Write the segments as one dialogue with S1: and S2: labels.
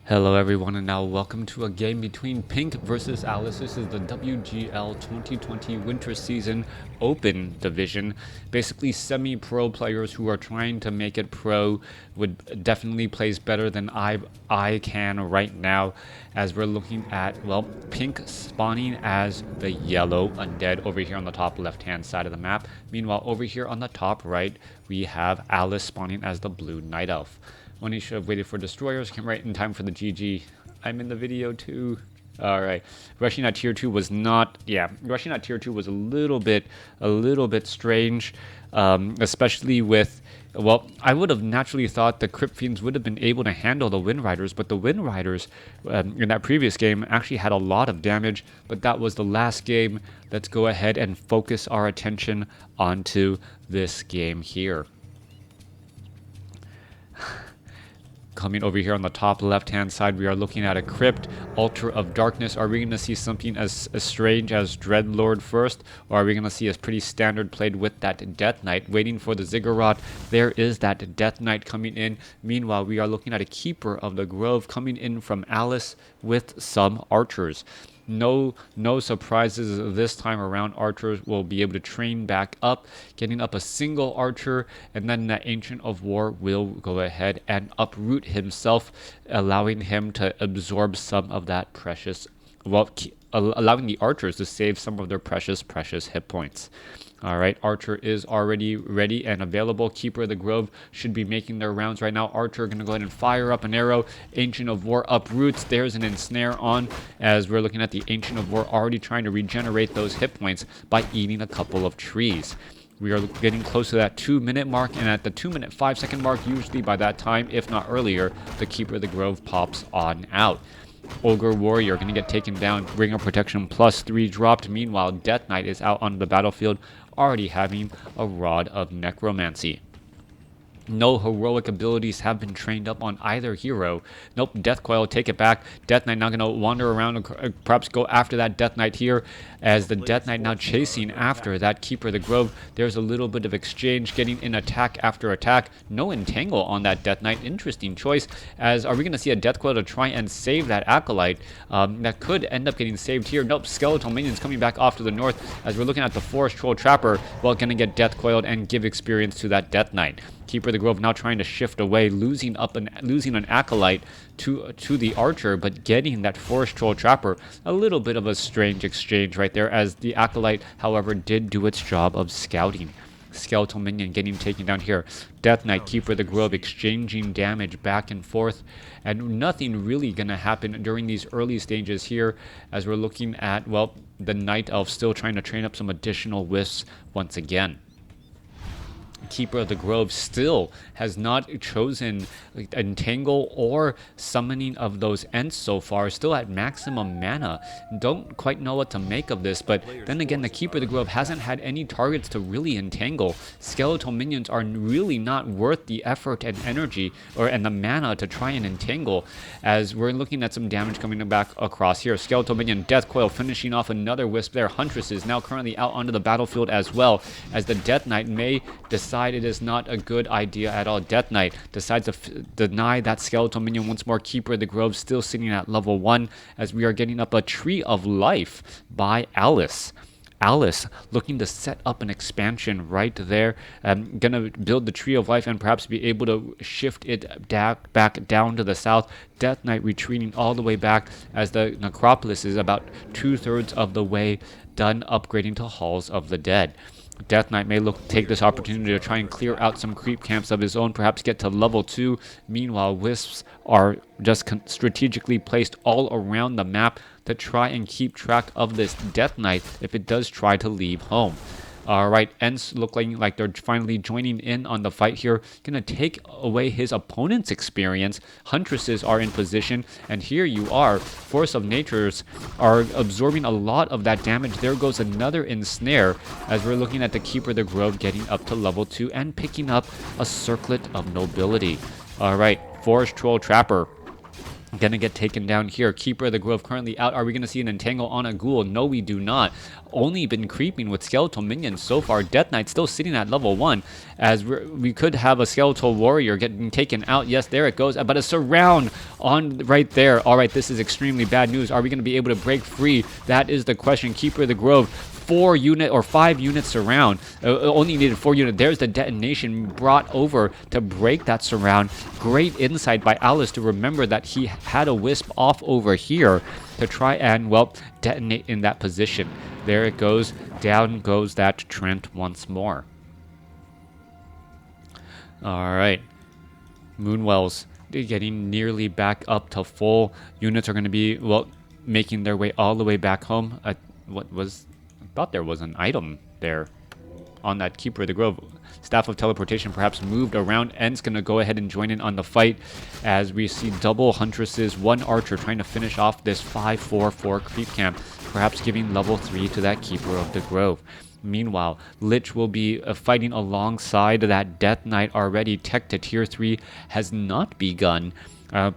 S1: Hello everyone, and now welcome to a game between Pink versus Alice. This is the WGL 2020 Winter Season Open Division. Basically semi-pro players who are trying to make it pro would definitely place better than I can right now, as we're looking at, well, Pink spawning as the yellow undead over here on the top left-hand side of the map. Meanwhile, over here on the top right, we have Alice spawning as the blue night elf. When he should have waited for destroyers, came right in time for the GG. I'm in the video too. Alright. Rushing at tier 2 was not, rushing at tier 2 was a little bit strange. Especially with, well, I would have naturally thought the Crypt Fiends would have been able to handle the Wind Riders, but the Wind Riders in that previous game actually had a lot of damage, but that was the last game. Let's go ahead and focus our attention onto this game here. Coming over here on the top left-hand side, we are looking at a Crypt, Altar of Darkness. Are we going to see something as strange as Dreadlord first? Or are we going to see a pretty standard played with that Death Knight? Waiting for the Ziggurat, there is that Death Knight coming in. Meanwhile, we are looking at a Keeper of the Grove coming in from Alice with some archers. No surprises this time around. Archers will be able to train back up, getting up a single archer, and then the Ancient of War will go ahead and uproot himself, allowing him to absorb some of that precious, well, allowing the archers to save some of their precious hit points. Alright, Archer is already ready and available. Keeper of the Grove should be making their rounds right now. Archer going to go ahead and fire up an arrow. Ancient of War uproots. There's an ensnare on, as we're looking at the Ancient of War already trying to regenerate those hit points by eating a couple of trees. We are getting close to that 2-minute mark, and at the 2-minute 5-second mark, usually by that time, if not earlier, the Keeper of the Grove pops on out. Ogre Warrior going to get taken down. Ring of Protection +3 dropped. Meanwhile, Death Knight is out on the battlefield, already having a Rod of Necromancy. No heroic abilities have been trained up on either hero. Nope, Death Coil, take it back. Death Knight now going to wander around and perhaps go after that Death Knight here, as the Death Knight now chasing after that Keeper of the Grove. There's a little bit of exchange, getting in attack after attack. No entangle on that Death Knight. Interesting choice, as are we going to see a Death Coil to try and save that Acolyte? That could end up getting saved here. Nope, Skeletal Minions coming back off to the north, as we're looking at the Forest Troll Trapper. Well, going to get Death Coiled and give experience to that Death Knight. Keeper of the Grove now trying to shift away, losing an Acolyte to the Archer, but getting that Forest Troll Trapper. A little bit of a strange exchange right there, as the Acolyte, however, did do its job of scouting. Skeletal Minion getting taken down here. Death Knight, Keeper of the Grove exchanging damage back and forth, and nothing really going to happen during these early stages here, as we're looking at, well, the Night Elf still trying to train up some additional wisps once again. Keeper of the Grove still has not chosen Entangle or Summoning of those Ents so far, still at maximum mana. Don't quite know what to make of this, but then again, the Keeper of the Grove hasn't had any targets to really entangle. Skeletal Minions are really not worth the effort and energy and the mana to try and entangle, as we're looking at some damage coming back across here. Skeletal Minion, Death Coil finishing off another wisp there. Huntress is now currently out onto the battlefield as well, as the Death Knight may decide it is not a good idea at all. Death Knight decides to deny that Skeletal Minion once more. Keeper of the Grove still sitting at level 1, as we are getting up a Tree of Life by Alice. Alice looking to set up an expansion right there. Gonna build the Tree of Life and perhaps be able to shift it back down to the south. Death Knight retreating all the way back, as the Necropolis is about 2/3 of the way done upgrading to Halls of the Dead. Death Knight may take this opportunity to try and clear out some creep camps of his own, perhaps get to level 2. Meanwhile, wisps are just strategically placed all around the map to try and keep track of this Death Knight if it does try to leave home. Alright, Ents looking like they're finally joining in on the fight here. Gonna take away his opponent's experience. Huntresses are in position, and here you are. Force of Natures are absorbing a lot of that damage. There goes another ensnare, as we're looking at the Keeper of the Grove getting up to level 2 and picking up a Circlet of Nobility. Alright, Forest Troll Trapper gonna get taken down here. Keeper of the Grove currently out. Are we gonna see an entangle on a ghoul? No, we do not. Only been creeping with skeletal minions so far. Death Knight still sitting at level 1, as we could have a skeletal warrior getting taken out. Yes, there it goes, but a surround on right there. All right, this is extremely bad news. Are we going to be able to break free? That is the question. Keeper of the Grove, 4 unit or 5 units surround. Only needed 4 units. There's the detonation brought over to break that surround. Great insight by Alice to remember that he had a wisp off over here to try and, well, detonate in that position. There it goes. Down goes that Trent once more. All right. Moonwells getting nearly back up to full. Units are going to be, well, making their way all the way back home. I thought there was an item there on that Keeper of the Grove. Staff of Teleportation perhaps moved around. End's going to go ahead and join in on the fight as we see double Huntresses, 1 Archer trying to finish off this 5-4-4 creep camp, perhaps giving level 3 to that Keeper of the Grove. Meanwhile, Lich will be fighting alongside that Death Knight already. Tech to tier 3 has not begun.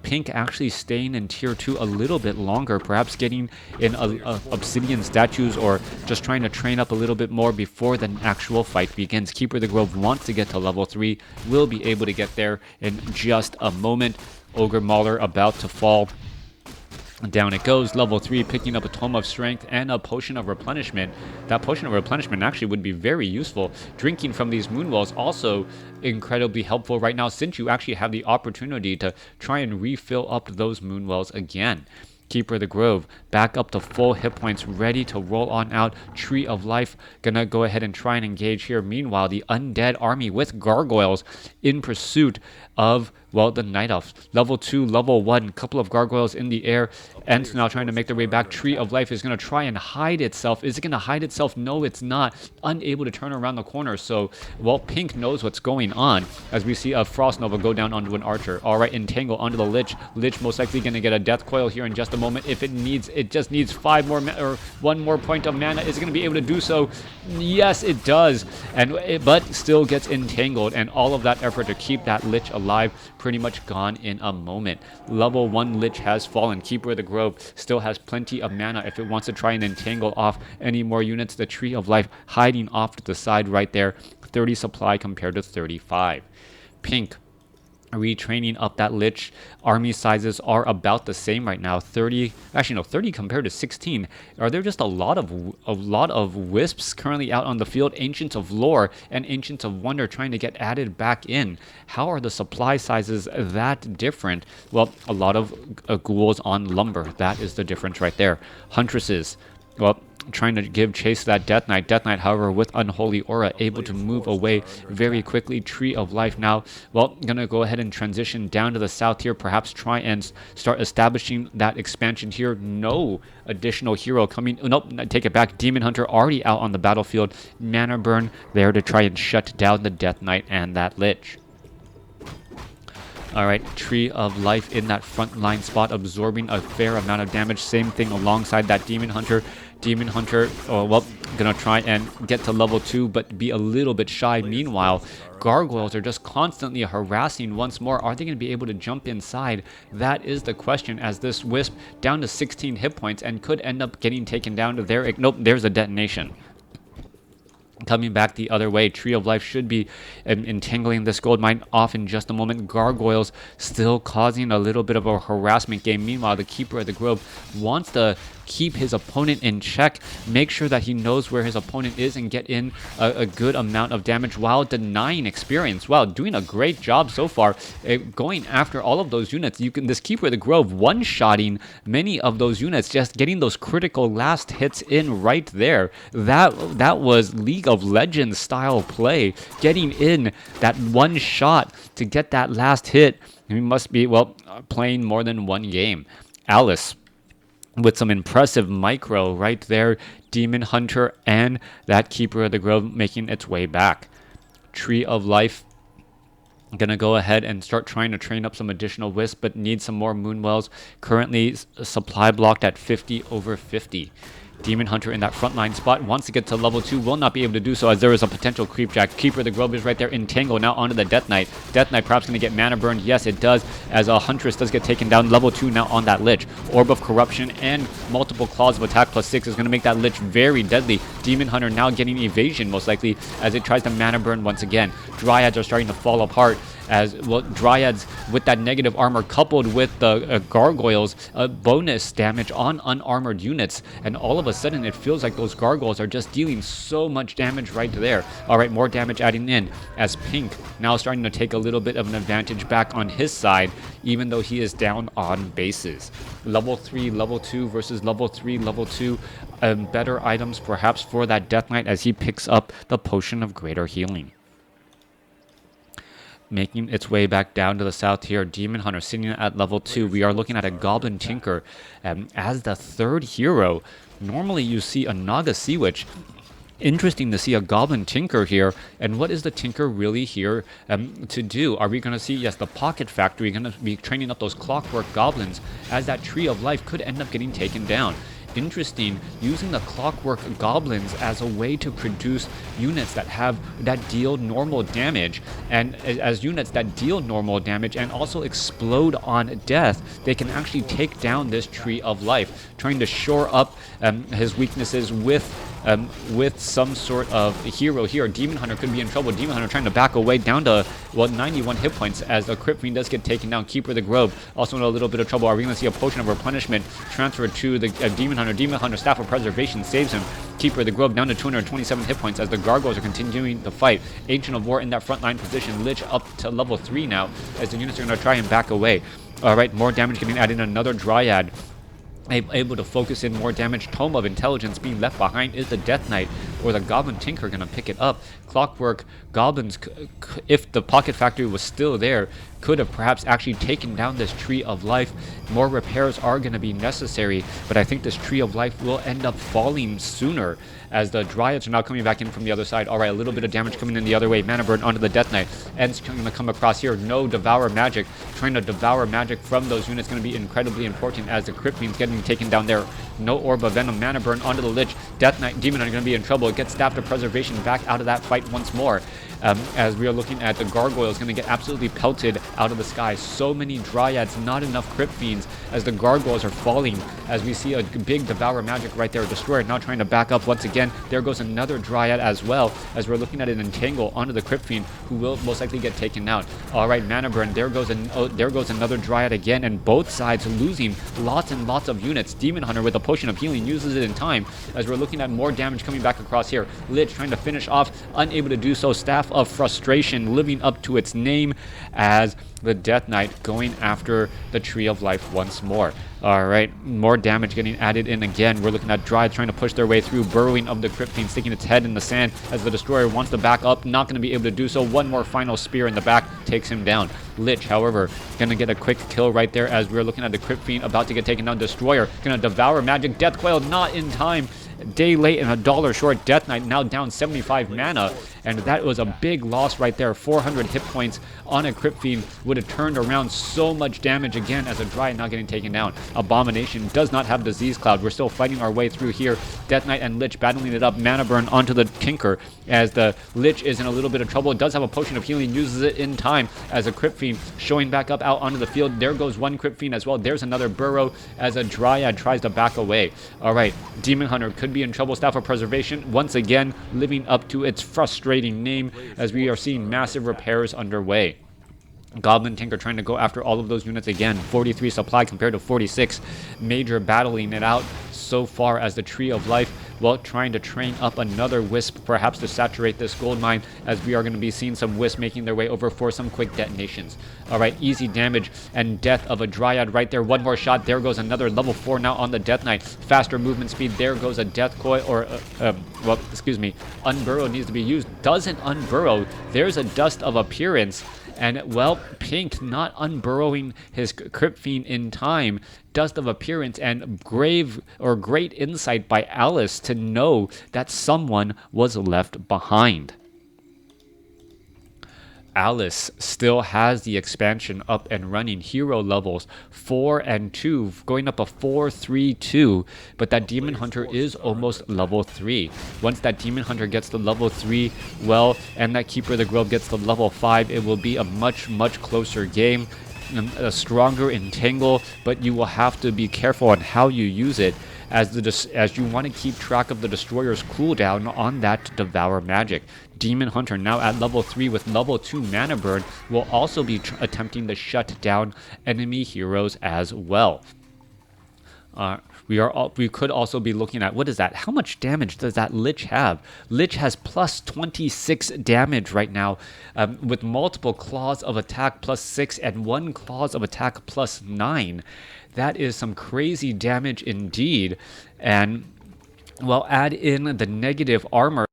S1: Pink actually staying in tier 2 a little bit longer, perhaps getting in obsidian statues or just trying to train up a little bit more before the actual fight begins. Keeper of the Grove wants to get to level 3, will be able to get there in just a moment. Ogre Mauler about to fall. Down it goes, level 3, picking up a Tome of Strength and a Potion of Replenishment. That Potion of Replenishment actually would be very useful. Drinking from these Moonwells also incredibly helpful right now, since you actually have the opportunity to try and refill up those Moonwells again. Keeper of the Grove back up to full hit points, ready to roll on out. Tree of Life gonna go ahead and try and engage here. Meanwhile, the undead army with gargoyles in pursuit of, well, the Night Elves. Level 2, level 1, couple of gargoyles in the air. Ents now trying to make their way back. Tree of Life is going to try and hide itself. Is it going to hide itself? No, it's not. Unable to turn around the corner. So, well, Pink knows what's going on as we see a Frost Nova go down onto an Archer. All right, entangle onto the Lich. Lich most likely going to get a Death Coil here in just a moment. If it just needs 5 more or 1 more point of mana. Is it going to be able to do so? Yes, it does. But still gets entangled, and all of that effort to keep that Lich alive pretty much gone in a moment. Level 1 Lich has fallen. Keeper of the Grove still has plenty of mana if it wants to try and entangle off any more units. The Tree of Life hiding off to the side right there. 30 supply compared to 35. Pink retraining up that Lich. Army sizes are about the same right now. 30 compared to 16. Are there just a lot of wisps currently out on the field? Ancients of Lore and Ancients of Wonder trying to get added back in. How are the supply sizes that different? Well, a lot of ghouls on lumber. That is the difference right there. Huntresses, well, trying to give chase to that Death Knight. Death Knight, however, with Unholy Aura, able to move away very quickly. Tree of Life now, well, gonna go ahead and transition down to the south here, perhaps try and start establishing that expansion here. No additional hero coming. Nope, take it back. Demon Hunter already out on the battlefield. Mana Burn there to try and shut down the Death Knight and that Lich. Alright, Tree of Life in that front line spot, absorbing a fair amount of damage. Same thing alongside that Demon Hunter. Demon Hunter, well, gonna try and get to level 2, but be a little bit shy. Meanwhile, Gargoyles are just constantly harassing once more. Are they going to be able to jump inside? That is the question, as this Wisp down to 16 hit points and could end up getting taken down to there. Nope, there's a detonation. Coming back the other way, Tree of Life should be entangling this gold mine off in just a moment. Gargoyles still causing a little bit of a harassment game. Meanwhile, the Keeper of the Grove wants to keep his opponent in check, make sure that he knows where his opponent is, and get in a good amount of damage while denying experience. Wow, doing a great job so far, going after all of those units. This Keeper of the Grove one-shotting many of those units, just getting those critical last hits in right there. That was League of Legends style play, getting in that one shot to get that last hit. He must be, well, playing more than one game. Alice with some impressive micro right there. Demon Hunter and that Keeper of the Grove making its way back. Tree of Life gonna go ahead and start trying to train up some additional wisps, but need some more Moonwells. Currently supply blocked at 50 over 50. Demon Hunter in that frontline spot wants to get to level 2, will not be able to do so as there is a potential creep jack. Keeper of the Grove is right there. Entangle now onto the Death Knight. Death Knight perhaps going to get mana burned. Yes, it does, as a Huntress does get taken down. Level 2 now on that Lich. Orb of Corruption and multiple claws of attack +6 is going to make that Lich very deadly. Demon Hunter now getting evasion most likely as it tries to mana burn once again. Dryads are starting to fall apart as well. Dryads with that negative armor coupled with the gargoyles bonus damage on unarmored units, and all of a sudden it feels like those gargoyles are just dealing so much damage right there. All right, more damage adding in as Pink now starting to take a little bit of an advantage back on his side, even though he is down on bases. Level 3, level 2 versus level 3, level 2. Better items perhaps for that Death Knight as he picks up the Potion of Greater Healing. Making its way back down to the south here, Demon Hunter sitting at level 2. We are looking at a Goblin Tinker as the third hero. Normally you see a Naga Sea Witch. Interesting to see a Goblin Tinker here. And what is the Tinker really here to do? Are we going to see, yes, the Pocket Factory going to be training up those Clockwork Goblins as that Tree of Life could end up getting taken down. Interesting, using the Clockwork Goblins as a way to produce units that deal normal damage, and as units that deal normal damage and also explode on death, they can actually take down this Tree of Life, trying to shore up his weaknesses with some sort of hero here. Demon Hunter could be in trouble. Demon Hunter trying to back away down to, well, 91 hit points as the Crypt Fiend does get taken down. Keeper of the Grove also in a little bit of trouble. Are we going to see a Potion of Replenishment transferred to the Demon Hunter? Demon Hunter Staff of Preservation saves him. Keeper of the Grove down to 227 hit points as the Gargoyles are continuing the fight. Ancient of War in that frontline position. Lich up to level 3 now as the units are going to try and back away. Alright, more damage getting added in. Another Dryad able to focus in more damage. Tome of Intelligence being left behind. Is the Death Knight or the Goblin Tinker going to pick it up? Clockwork Goblins, if the Pocket Factory was still there, could have perhaps actually taken down this Tree of Life. More repairs are going to be necessary, but I think this Tree of Life will end up falling sooner as the Dryads are now coming back in from the other side. Alright, a little bit of damage coming in the other way. Mana burn onto the Death Knight. End's going to come across here. No Devour Magic. Trying to devour magic from those units going to be incredibly important as the Crypt Fiend's getting taken down there. No Orb of Venom. Mana burn onto the Lich. Death Knight, Demon are going to be in trouble. It gets Staff of Preservation back out of that fight once more. As we are looking at the Gargoyles going to get absolutely pelted out of the sky. So many Dryads, not enough Crypt Fiends as the Gargoyles are falling, as we see a big Devour Magic right there. Destroyer now trying to back up once again. There goes another Dryad as well, as we're looking at an Entangle onto the Crypt Fiend, who will most likely get taken out. Alright, Mana burn. There goes another Dryad again, and both sides losing lots and lots of units. Demon Hunter with a Potion of Healing uses it in time, as we're looking at more damage coming back across here. Lich trying to finish off, unable to do so. Staff of Frustration living up to its name as the Death Knight going after the Tree of Life once more. Alright, more damage getting added in again. We're looking at Dryad trying to push their way through. Burrowing of the Crypt Fiend, sticking its head in the sand as the Destroyer wants to back up. Not going to be able to do so. One more final spear in the back takes him down. Lich, however, going to get a quick kill right there as we're looking at the Crypt Fiend about to get taken down. Destroyer going to Devour Magic. Death Coil not in time. Day late and $1 short. Death Knight now down 75 mana, and that was a big loss right there. 400 hit points on a Crypt Fiend would have turned around so much damage again as a Dryad not getting taken down. Abomination does not have Disease Cloud. We're still fighting our way through here. Death Knight and Lich battling it up. Mana burn onto the Tinker as the Lich is in a little bit of trouble. It does have a Potion of Healing, uses it in time as a Crypt Fiend showing back up out onto the field. There goes one Crypt Fiend as well. There's another Burrow as a Dryad tries to back away. Alright, Demon Hunter could be in trouble. Staff of Preservation once again living up to its frustrating name as we are seeing massive repairs underway. Goblin Tinker trying to go after all of those units again. 43 supply compared to 46. Major battling it out so far as the Tree of Life, well, trying to train up another Wisp perhaps to saturate this gold mine, as we are going to be seeing some Wisp making their way over for some quick detonations. Alright, easy damage and death of a Dryad right there. One more shot. There goes another level 4 now on the Death Knight. Faster movement speed. There goes a Death Coil, or Unburrow needs to be used. Doesn't unburrow. There's a Dust of Appearance. And, well, Pink not unburrowing his Crypt Fiend in time. Dust of Appearance and great insight by Alice to know that someone was left behind. Alice still has the expansion up and running. Hero levels 4 and 2, going up a 4-3-2, but that Demon Hunter is almost level 3. Once that Demon Hunter gets to level 3, well, and that Keeper of the Grove gets to level 5, it will be a much closer game. A stronger entangle, but you will have to be careful on how you use it, as you want to keep track of the destroyer's cooldown on that Devour magic. Demon Hunter now at level 3 with level 2 mana burn will also be attempting to shut down enemy heroes as well. We could also be looking at, what is that? How much damage does that Lich have? Lich has plus 26 damage right now, with multiple claws of attack plus 6 and 1 claws of attack plus 9. That is some crazy damage indeed. And, well, add in the negative armor.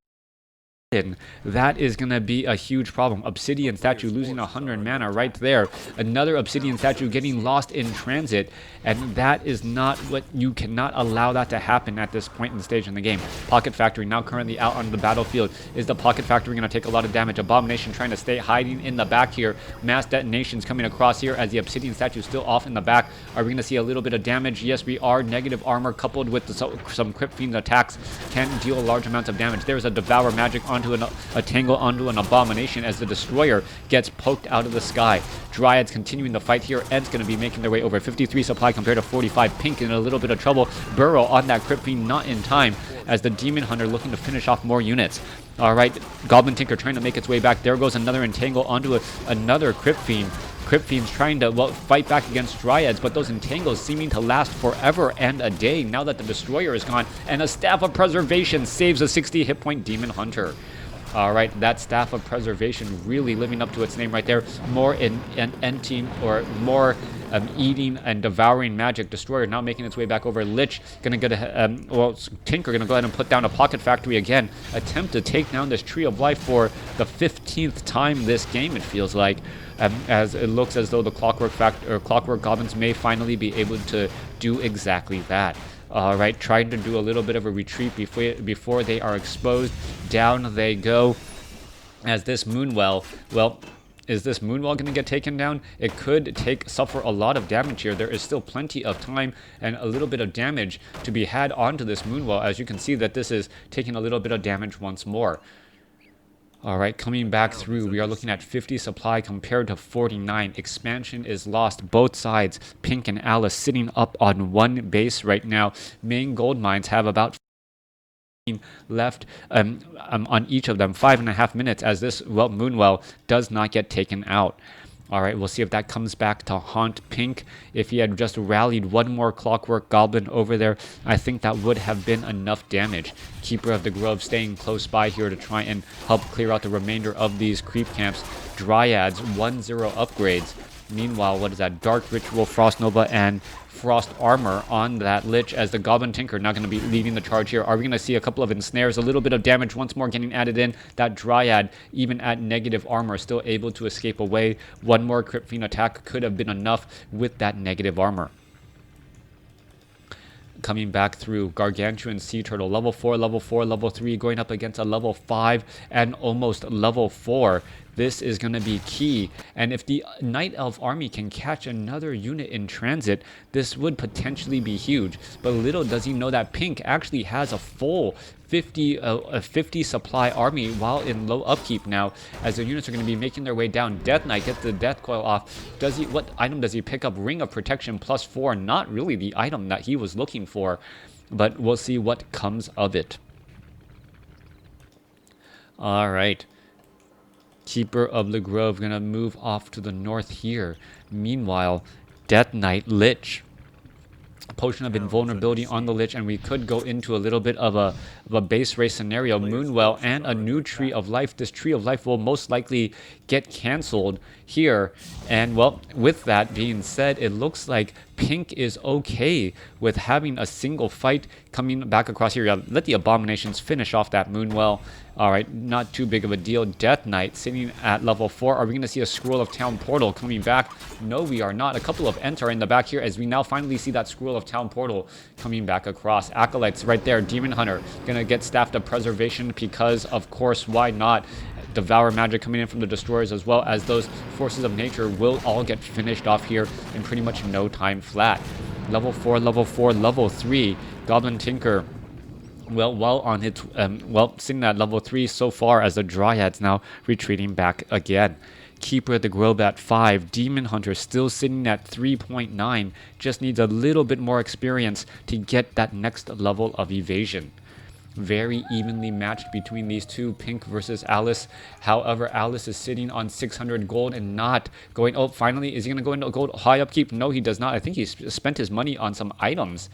S1: That is going to be a huge problem. Obsidian statue losing 100 mana right there. Another obsidian statue getting lost in transit, and that is not what you cannot allow that to happen at this point in the stage in the game. Pocket Factory now currently out on the battlefield. Is the Pocket Factory going to take a lot of damage? Abomination trying to stay hiding in the back here. Mass detonations coming across here as the obsidian statue is still off in the back. Are we going to see a little bit of damage? Yes, we are. Negative armor coupled with some Crypt Fiend attacks can deal large amounts of damage. There's a Devour magic onto a tangle onto an Abomination as the Destroyer gets poked out of the sky. Dryads continuing the fight here. Ed's going to be making their way over. 53 supply compared to 45. Pink in a little bit of trouble. Burrow on that Crypt Fiend, not in time, as the Demon Hunter looking to finish off more units. Alright, Goblin Tinker trying to make its way back. There goes another entangle onto another Crypt Fiend. Crypt Fiend's trying to, well, fight back against Dryads, but those entangles seeming to last forever and a day now that the Destroyer is gone, and a Staff of Preservation saves a 60 hit point Demon Hunter. Alright, that Staff of Preservation really living up to its name right there. More emptying, or more eating and devouring magic. Destroyer now making its way back over. Lich gonna get a, Tinker gonna go ahead and put down a Pocket Factory again. Attempt to take down this Tree of Life for the 15th time this game, it feels like. As it looks as though the Clockwork Goblins may finally be able to do exactly that. Alright, trying to do a little bit of a retreat before they are exposed. Down they go. As this Moonwell, well, is this Moonwell going to get taken down? It could suffer a lot of damage here. There is still plenty of time and a little bit of damage to be had onto this Moonwell. As you can see that this is taking a little bit of damage once more. Alright, coming back through, we are looking at 50 supply compared to 49. Expansion is lost, both sides. Pink and Alice sitting up on one base right now. Main gold mines have about left on each of them. 5.5 minutes as this Moonwell does not get taken out. Alright, we'll see if that comes back to haunt Pink. If he had just rallied one more Clockwork Goblin over there, I think that would have been enough damage. Keeper of the Grove staying close by here to try and help clear out the remainder of these creep camps. Dryads, 1-0 upgrades. Meanwhile, what is that? Dark Ritual, Frost Nova, and Frost Armor on that Lich as the Goblin Tinker now going to be leading the charge here. Are we going to see a couple of ensnares? A little bit of damage once more getting added in. That Dryad, even at negative armor, still able to escape away. One more Crypt Fiend attack could have been enough with that negative armor. Coming back through, Gargantuan Sea Turtle, level 4, level 4, level 3, going up against a level 5 and almost level 4. This is going to be key, and if the Night Elf army can catch another unit in transit, this would potentially be huge. But little does he know that Pink actually has a full 50 supply army while in low upkeep now, as the units are going to be making their way down. Death Knight gets the Death Coil off. What item does he pick up? Ring of Protection +4. Not really the item that he was looking for, but we'll see what comes of it. All right. Keeper of the Grove gonna move off to the north here. Meanwhile, Death Knight Lich. Potion of Invulnerability on the Lich, and we could go into a little bit of a base race scenario. Moonwell and a new Tree of Life. This Tree of Life will most likely get cancelled here. And, well, with that being said, it looks like Pink is okay with having a single fight coming back across here. Let the Abominations finish off that Moonwell. Alright, not too big of a deal. Death Knight sitting at level 4. Are we going to see a Scroll of Town Portal coming back? No, we are not. A couple of Ents are in the back here as we now finally see that Scroll of Town Portal coming back across. Acolytes right there. Demon Hunter going to get Staff of Preservation because, of course, why not? Devour Magic coming in from the Destroyers, as well as those Forces of Nature will all get finished off here in pretty much no time flat. Level 4, level 4, level 3. Goblin Tinker, well on his, sitting at level 3 so far, as the Dryads now retreating back again. Keeper of the Grove at 5. Demon Hunter still sitting at 3.9. Just needs a little bit more experience to get that next level of evasion. Very evenly matched between these two, Pink versus Alice. However, Alice is sitting on 600 gold and not going... Oh, finally, is he going to go into gold high upkeep? No, he does not. I think he's spent his money on some items.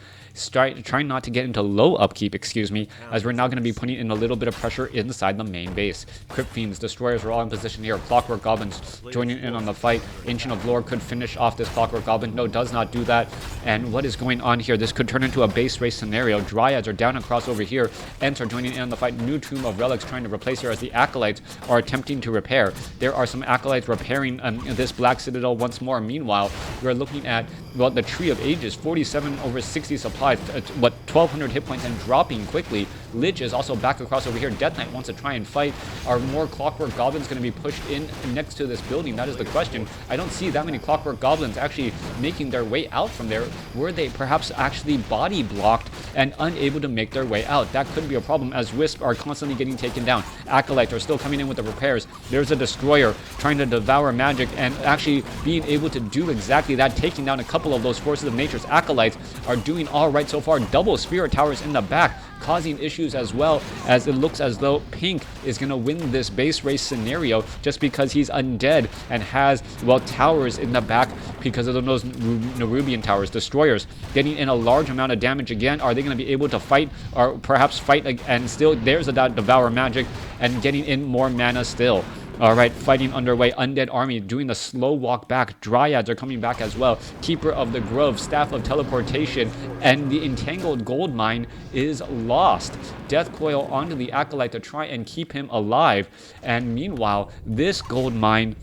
S1: Trying not to get into low upkeep, excuse me, as we're now going to be putting in a little bit of pressure inside the main base. Crypt Fiends, Destroyers are all in position here. Clockwork Goblins joining in on the fight. Ancient of Lore could finish off this Clockwork Goblin. No, does not do that. And what is going on here? This could turn into a base race scenario. Dryads are down across over here. Ents are joining in on the fight. New Tomb of Relics trying to replace here, as the Acolytes are attempting to repair. There are some Acolytes repairing this Black Citadel once more. Meanwhile, we're looking at, well, the Tree of Ages, 47 over 60 supply, 1200 hit points and dropping quickly. Lich is also back across over here. Death Knight wants to try and fight. Are more Clockwork Goblins going to be pushed in next to this building? That is the question. I don't see that many Clockwork Goblins actually making their way out from there. Were they perhaps actually body blocked and unable to make their way out? That could be a problem, as Wisp are constantly getting taken down. Acolytes are still coming in with the repairs. There's a Destroyer trying to devour magic and actually being able to do exactly that, taking down a couple of those Forces of Nature's Acolytes. Are doing all right so far. Double Spirit Towers in the back, causing issues, as well as it looks as though Pink is going to win this base race scenario just because he's undead and has, well, towers in the back because of those Nerubian towers. Destroyers getting in a large amount of damage again. Are they going to be able to fight, or perhaps fight, and still there's a Devour Magic and getting in more mana still. All right, fighting underway. Undead Army doing the slow walk back. Dryads are coming back as well. Keeper of the Grove, Staff of Teleportation, and the Entangled Gold Mine is lost. Death Coil onto the Acolyte to try and keep him alive. And meanwhile, this gold mine,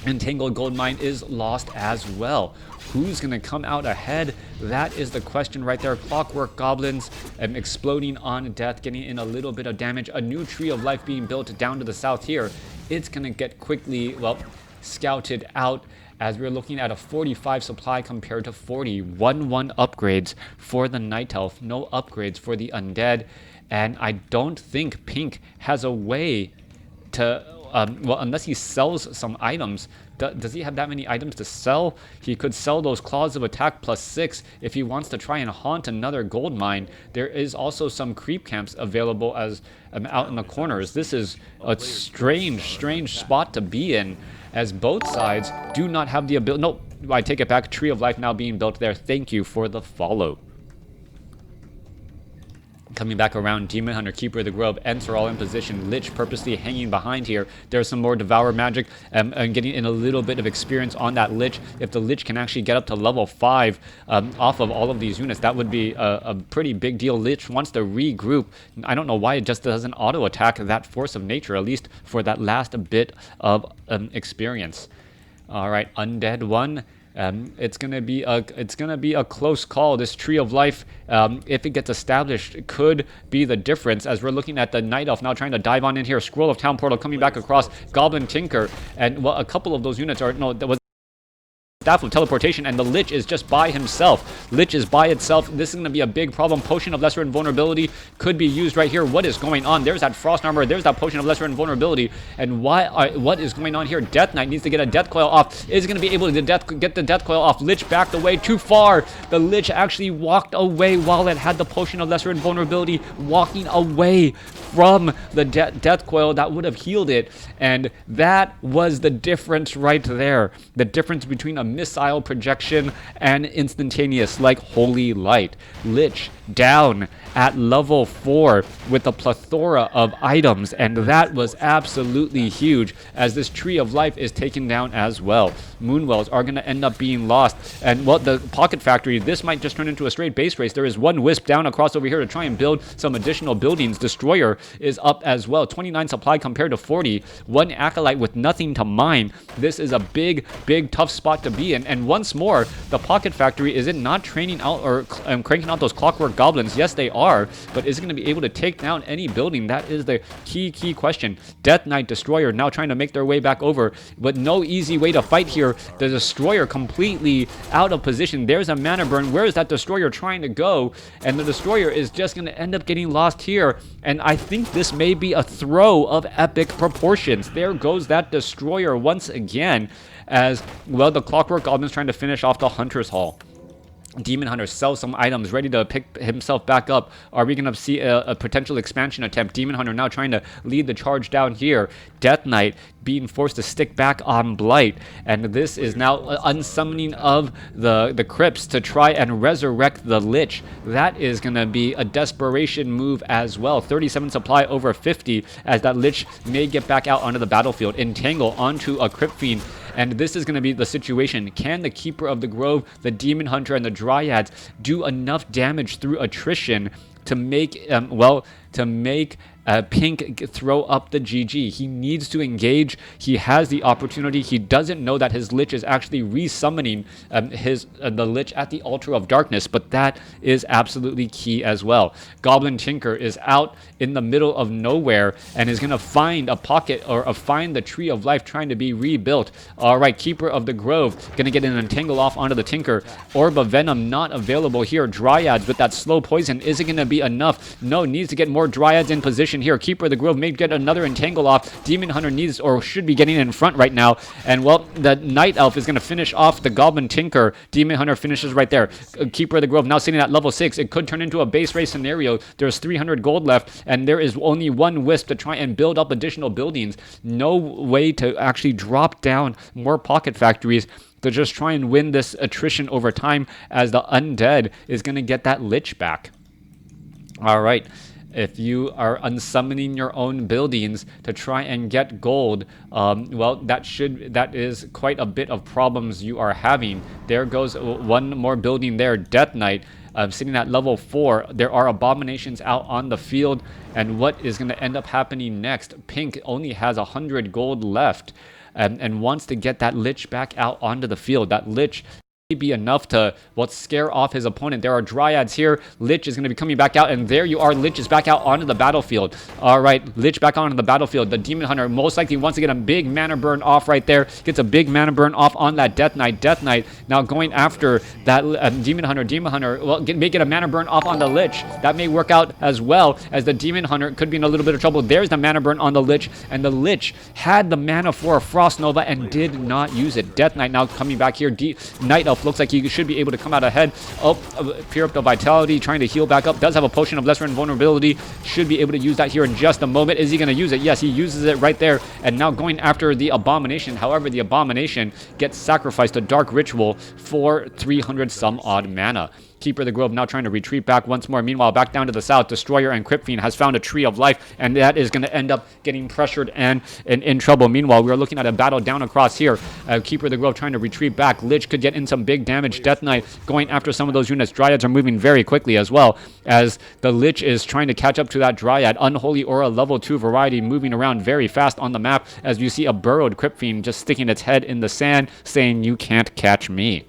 S1: Entangled Gold Mine, is lost as well. Who's going to come out ahead? That is the question right there. Clockwork Goblins exploding on death, getting in a little bit of damage. A new Tree of Life being built down to the south here. It's going to get quickly, well, scouted out, as we're looking at a 45 supply compared to 40. 1-1 upgrades for the Night Elf. No upgrades for the Undead. And I don't think Pink has a way to... well, unless he sells some items. Does he have that many items to sell? He could sell those Claws of Attack +6 if he wants to try and haunt another gold mine. There is also some creep camps available as out in the corners. This is a strange spot to be in, as both sides do not have the ability. No, I take it back. Tree of Life now being built there. Thank you for the follow. Coming back around, Demon Hunter, Keeper of the Grove, Ents are all in position. Lich purposely hanging behind here. There's some more Devour Magic and getting in a little bit of experience on that Lich. If the Lich can actually get up to level 5 off of all of these units, that would be a pretty big deal. Lich wants to regroup. I don't know why it just doesn't auto-attack that Force of Nature, at least for that last bit of experience. All right, Undead 1. It's gonna be a close call. This Tree of Life, if it gets established, could be the difference. As we're looking at the Night Elf now trying to dive on in here. Scroll of Town Portal coming back across. Goblin Tinker, and well, a couple of those units are that was Staff of Teleportation, and the Lich is just by himself. Lich is by itself. This is going to be a big problem. Potion of Lesser Invulnerability could be used right here. What is going on? There's that Frost Armor. There's that Potion of Lesser Invulnerability. And what is going on here? Death Knight needs to get a Death Coil off. Is going to be able to get the Death Coil off. Lich backed away too far. The Lich actually walked away while it had the Potion of Lesser Invulnerability, walking away from the Death Coil that would have healed it. And that was the difference right there. The difference between a missile projection and instantaneous, like Holy Light. Lich down at level 4 with a plethora of items, and that was absolutely huge, as this Tree of Life is taken down as well. Moonwells are going to end up being lost, and well, the Pocket Factory, this might just turn into a straight base race. There is one Wisp down across over here to try and build some additional buildings. Destroyer is up as well, 29 supply compared to 40. One Acolyte with nothing to mine. This is a big tough spot to be in, and once more, the Pocket Factory is it not training out or cranking out those Clockwork goblins? Yes, they are, but is it going to be able to take down any building? That is the key question. Death Knight, Destroyer now trying to make their way back over, but no easy way to fight here. The Destroyer completely out of position. There's a mana burn. Where is that Destroyer trying to go? And the Destroyer is just going to end up getting lost here, and I think this may be a throw of epic proportions. There goes that Destroyer once again, as well the Clockwork Goblin's trying to finish off the Hunter's Hall. Demon Hunter sells some items, ready to pick himself back up. Are we going to see a potential expansion attempt? Demon Hunter now trying to lead the charge down here. Death Knight being forced to stick back on Blight. And this is now unsummoning of the crypts to try and resurrect the Lich. That is going to be a desperation move as well. 37 supply over 50, as that Lich may get back out onto the battlefield. Entangle onto a Crypt Fiend. And this is going to be the situation. Can the Keeper of the Grove, the Demon Hunter, and the Dryads do enough damage through attrition to make, Pink throw up the GG? He needs to engage. He has the opportunity. He doesn't know that his Lich is actually resummoning the Lich at the Altar of Darkness, but that is absolutely key as well. Goblin Tinker is out in the middle of nowhere and is going to find a pocket or find the Tree of Life trying to be rebuilt. All right, Keeper of the Grove going to get an entangle off onto the Tinker. Orb of Venom not available here. Dryads with that slow poison. Is it going to be enough? No, needs to get more Dryads in position here. Keeper of the Grove may get another entangle off. Demon Hunter needs or should be getting in front right now. And well, the Night Elf is going to finish off the Goblin Tinker. Demon Hunter finishes right there. Keeper of the Grove now sitting at level 6. It could turn into a base race scenario. There's 300 gold left, and there is only one wisp to try and build up additional buildings. No way to actually drop down more pocket factories to just try and win this attrition over time, as the Undead is going to get that Lich back. All right. If you are unsummoning your own buildings to try and get gold, well, that is quite a bit of problems you are having. There goes one more building there, Death Knight, sitting at level 4. There are abominations out on the field, and what is going to end up happening next? Pink only has 100 gold left, and wants to get that Lich back out onto the field. That Lich be enough to scare off his opponent. There are Dryads here. Lich is going to be coming back out, and there you are. Lich is back out onto the battlefield. All right, Lich back onto the battlefield. The Demon Hunter most likely wants to get a big mana burn off right there. Gets a big mana burn off on that Death Knight. Death Knight now going after that Demon Hunter. Demon Hunter may get a mana burn off on the Lich. That may work out as well, as the Demon Hunter could be in a little bit of trouble. There's the mana burn on the Lich, and the Lich had the mana for a Frost Nova and did not use it. Death Knight now coming back here. Night Elf looks like he should be able to come out ahead. Oh, Pure Up the Vitality, trying to heal back up. Does have a Potion of Lesser Invulnerability. Should be able to use that here in just a moment. Is he going to use it? Yes, he uses it right there. And now going after the Abomination. However, the Abomination gets sacrificed to Dark Ritual for 300 some odd mana. Keeper of the Grove now trying to retreat back once more. Meanwhile, back down to the south, Destroyer and Crypt Fiend has found a Tree of Life, and that is going to end up getting pressured and in trouble. Meanwhile, we're looking at a battle down across here. Keeper of the Grove trying to retreat back. Lich could get in some big damage. Death Knight going after some of those units. Dryads are moving very quickly as well, as the Lich is trying to catch up to that Dryad. Unholy Aura level 2 variety moving around very fast on the map, as you see a burrowed Crypt Fiend just sticking its head in the sand, saying, "You can't catch me."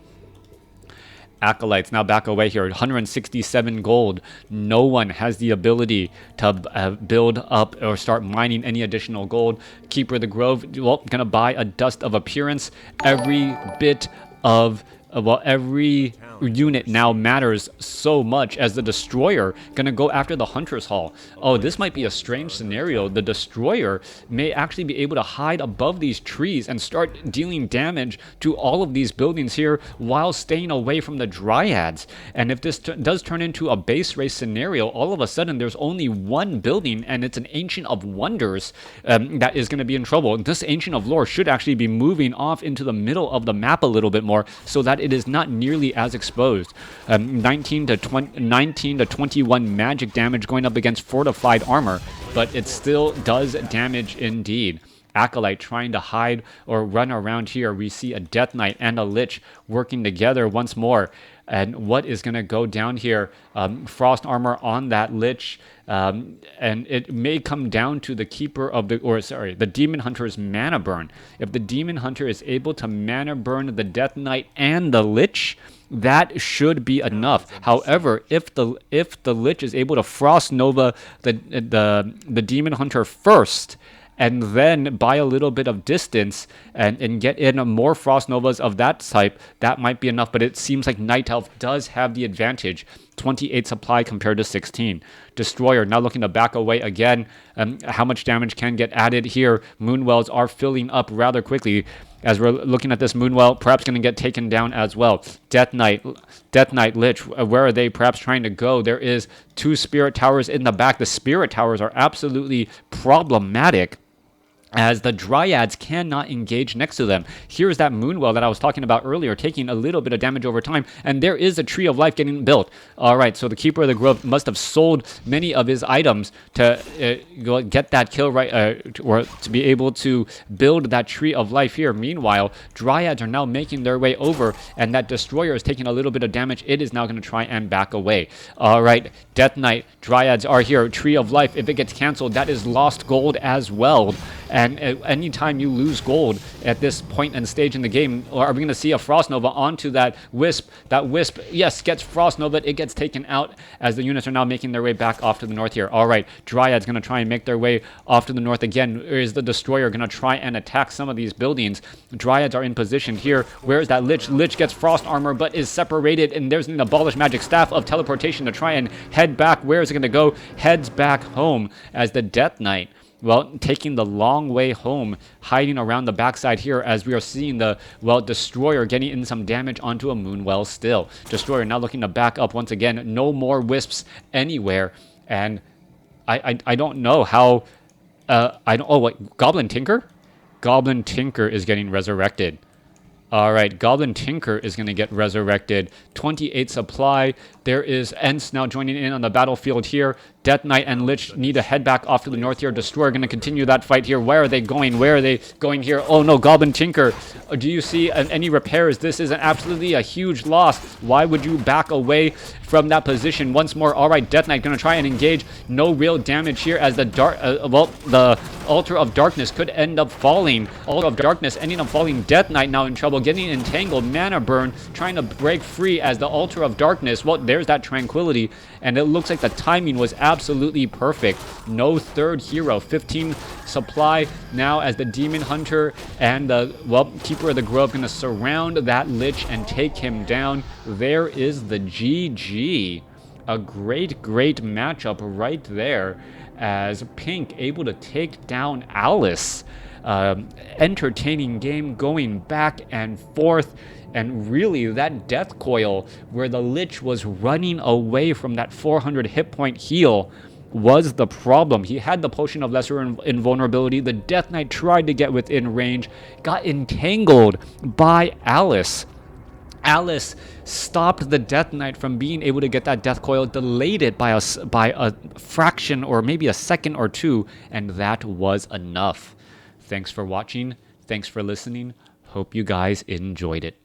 S1: Acolytes now back away here, 167 gold. No one has the ability to build up or start mining any additional gold. Keeper of the Grove, well, gonna buy a Dust of Appearance. Every bit of every unit now matters so much, as the Destroyer gonna go after the Hunter's Hall. Oh, this might be a strange scenario. The Destroyer may actually be able to hide above these trees and start dealing damage to all of these buildings here while staying away from the Dryads. And if this does turn into a base race scenario, all of a sudden there's only one building, and it's an Ancient of Wonders that is going to be in trouble. This Ancient of Lore should actually be moving off into the middle of the map a little bit more, so that it is not nearly as exposed. 19 to 21 magic damage going up against fortified armor, but it still does damage indeed. Acolyte trying to hide or run around here. We see a Death Knight and a Lich working together once more. And what is going to go down here? Frost armor on that Lich. And it may come down to the Keeper of the, the Demon Hunter's mana burn. If the Demon Hunter is able to mana burn the Death Knight and the Lich, that should be enough. However, if the Lich is able to Frost Nova the Demon Hunter first, and then buy a little bit of distance and get in more Frost Novas of that type, that might be enough. But it seems like Night Elf does have the advantage. 28 supply compared to 16. Destroyer now looking to back away again. How much damage can get added here? Moonwells are filling up rather quickly. As we're looking at this Moonwell, perhaps going to get taken down as well. Death Knight Lich, where are they perhaps trying to go? There is 2 Spirit Towers in the back. The Spirit Towers are absolutely problematic, as the Dryads cannot engage next to them. Here's that Moonwell that I was talking about earlier, taking a little bit of damage over time, and there is a Tree of Life getting built. All right, so the Keeper of the Grove must have sold many of his items to get that kill right, or to be able to build that Tree of Life here. Meanwhile, Dryads are now making their way over, and that Destroyer is taking a little bit of damage. It is now going to try and back away. All right, Death Knight, Dryads are here. Tree of Life, if it gets canceled, that is lost gold as well. And anytime you lose gold at this point and stage in the game, are we going to see a Frost Nova onto that Wisp? That Wisp, yes, gets Frost Nova. It gets taken out as the units are now making their way back off to the north here. All right, Dryad's going to try and make their way off to the north again. Is the Destroyer going to try and attack some of these buildings? Dryads are in position here. Where is that Lich? Lich gets Frost Armor, but is separated, and there's an Abolished Magic Staff of Teleportation to try and head back. Where is it going to go? Heads back home as the Death Knight, well, taking the long way home, hiding around the backside here, as we are seeing the, well, Destroyer getting in some damage onto a Moonwell still. Destroyer now looking to back up once again. No more Wisps anywhere. And I don't know how... oh, wait, Goblin Tinker? Goblin Tinker is getting resurrected. All right, Goblin Tinker is going to get resurrected. 28 supply. There is Ents now joining in on the battlefield here. Death Knight and Lich need to head back off to the north here. Destroyer going to continue that fight here. Where are they going? Where are they going here? Oh no, Goblin Tinker. Do you see any repairs? This is absolutely a huge loss. Why would you back away from that position once more? All right, Death Knight going to try and engage. No real damage here, as the the Altar of Darkness could end up falling. Altar of Darkness ending up falling. Death Knight now in trouble, getting entangled. Mana Burn trying to break free as the Altar of Darkness. Well, there's that Tranquility, and it looks like the timing was absolutely perfect. No third hero. 15 supply now as the Demon Hunter and the, well, Keeper of the Grove going to surround that Lich and take him down. There is the GG. A great matchup right there, as Pink able to take down Alice. Entertaining game going back and forth. And really, that Death Coil, where the Lich was running away from that 400 hit point heal, was the problem. He had the Potion of Lesser Invulnerability. The Death Knight tried to get within range, got entangled by Alice. Alice stopped the Death Knight from being able to get that Death Coil, delayed it by a fraction or maybe a second or two, and that was enough. Thanks for watching. Thanks for listening. Hope you guys enjoyed it.